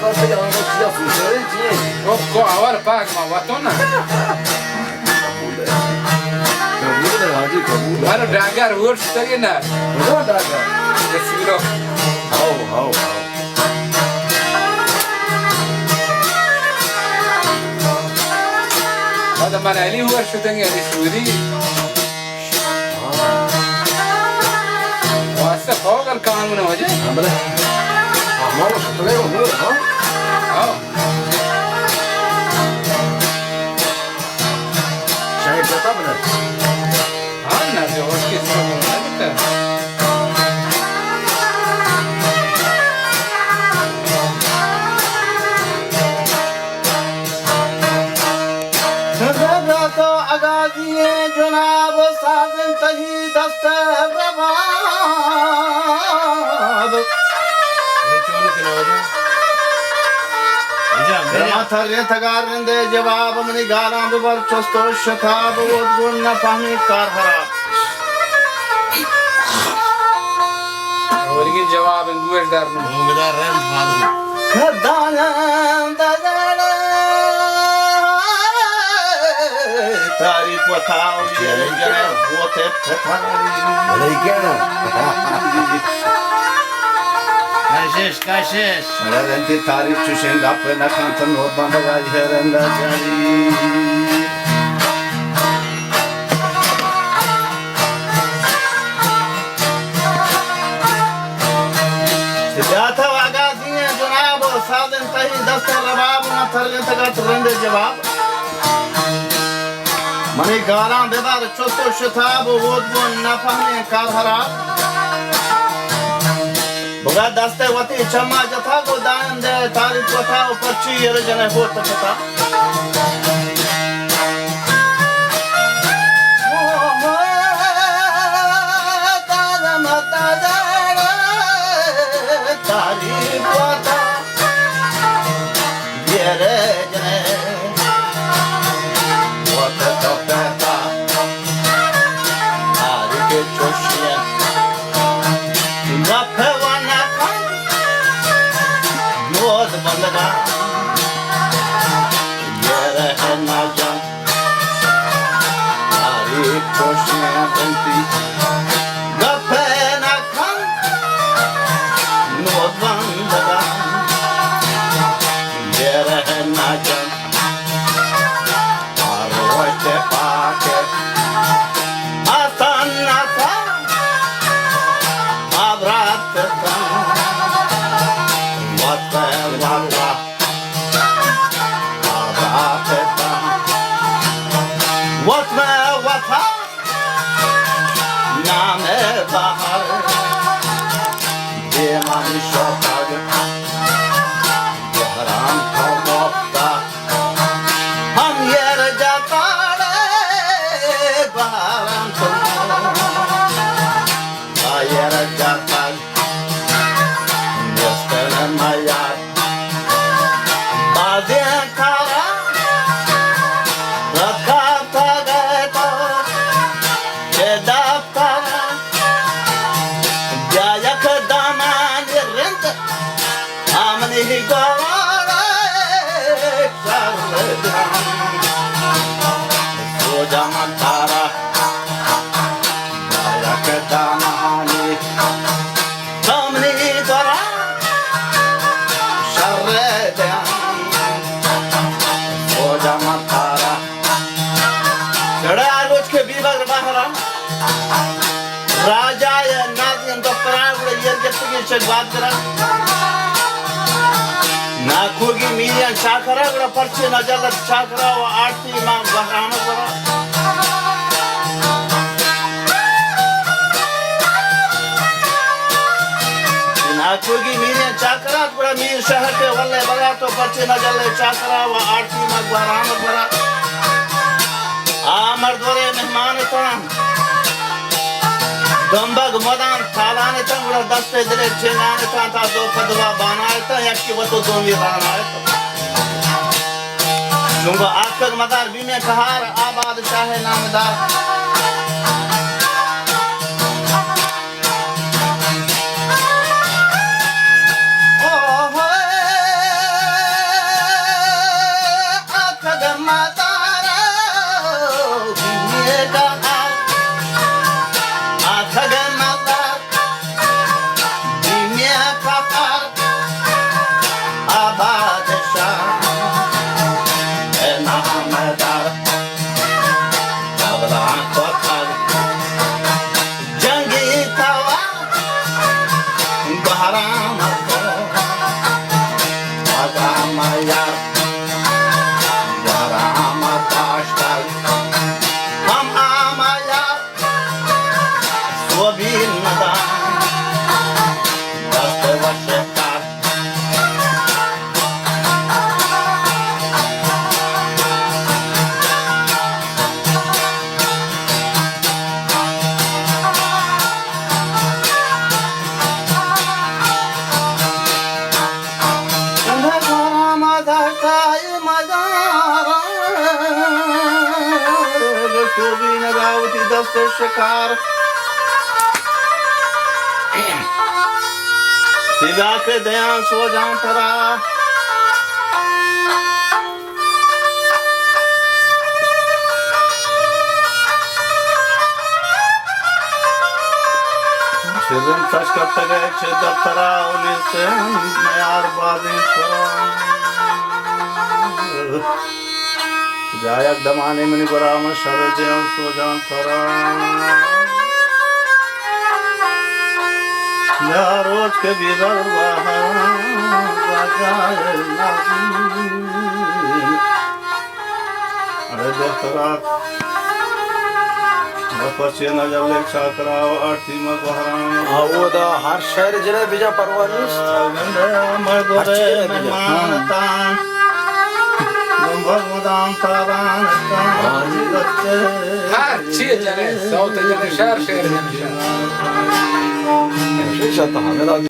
você já funciona. Ko awar pak ma watona. Mano dagar wurs tagina. Não dá, cara. Desiro. Au. Ada mana ali wurs tagina di suri. Wasa fogal kamu na waje. Ambre. Vamos, trago muro, ¿no? Oh. Şahit yata mı? Anna jo uski sabu nagita. तो आगाज़िए जनाब साज़िन तही दस्त रबाब थरे थगारंदे जवाब money गारां Bieber चस्तो शताब वोद गुण न पामी कार हराब Origi jawab en duas dar no. खदानं दगड़े तारी पताव ये जरे होते पतारी Öyle ikana. Kaşiş Nereden tarif çüşen kapına kantın ormanda gayherende cari Siyata vagaziye cunab-ı sadın tahi dasta rabab-ı targın taga turrende cevap Mani garan dedar çosto şitab-ı vodbun nafahne kar harab Buga daste wati chamma jatha go dan de tarif wata uparchi yer jane ho takata tarif wata yer jane wata takata tarif choshiya Nafe Bandana Yere Najan Ari Koshne Enti Gapena Kan Nod Bandana Yere Najan Arrote Pake Atan Nata Abrat Tan Raja ya Nazian Doktora yer gettige şegvat kara na kogi miliyan çakara gura parçe najalat çakara ve arti imam bahrama kara na kogi miliyan çakara gura mir şehir ke valle bala to parçe najalat çakara ve arti imam bahrama kara amar dore mehman tan Dambag madan thalane tan gura daste dile chelane tan ta do padwa banay ta yakki wato domi banay ta Jungo akar madar bime kahar abad shahe namdar Oh Matara ये कहा आखग मता ये कहा आबादशाह नामदार अबला कोठा जंगी तवा गहराम को आगामया गहराम काष्टल हम आमया स्वबीन नदान दस्त वशकार शिकार सीधा के दया सो जाऊं तरा छिदन सच करते गए छिदर तरा उन्हें से यार बादें तरा जायक दमाने में गुराम शर जय सो जान तरा रोज के बिरल अरे दफ्तरा पछे न जब लेक्षा कराओ आरती में बहराम वो दा हर शहर जिले बीजा परवानीस मगोरे मेहमानता भगवदान तारान हर चीज जने सौत जने शहर शहर जने शहर شتا